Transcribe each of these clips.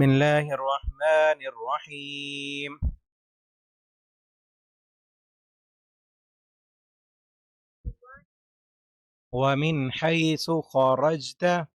بسم الله الرحمن الرحيم. ومن حيث خرجت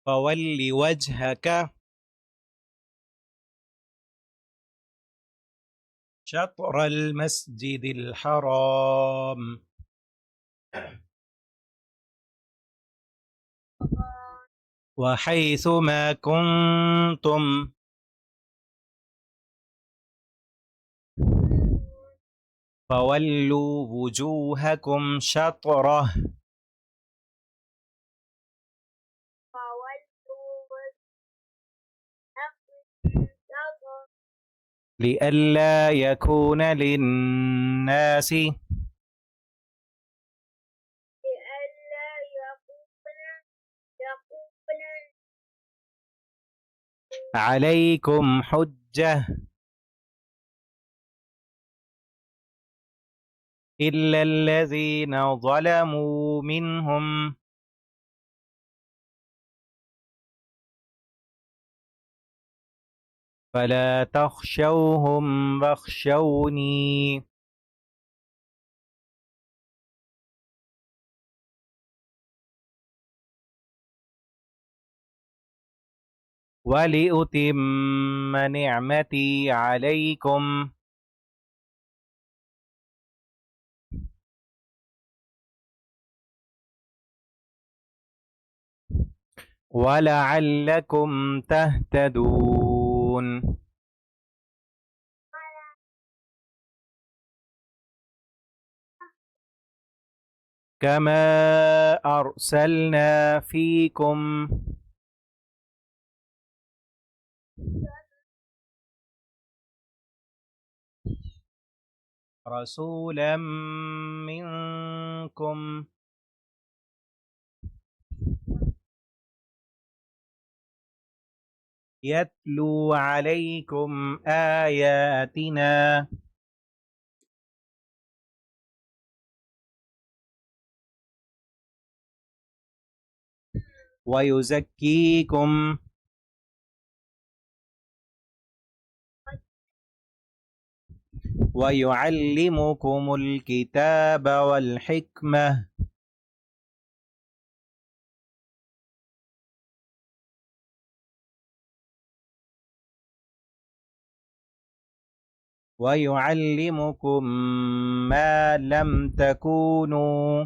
فول وجهك شطر المسجد الحرام وحيث ما كنتم فولوا وجوهكم شطره لئلا يكون للناس عليكم حجة إلا الذين ظلموا منهم فلا تخشوهم واخشوني ولأتم نعمتي عليكم ولعلكم تهتدون. كما أرسلنا فيكم رسولا منكم يتلو عليكم آياتنا ويزكيكم ويعلمكم الكتاب والحكمة ويعلمكم ما لم تكونوا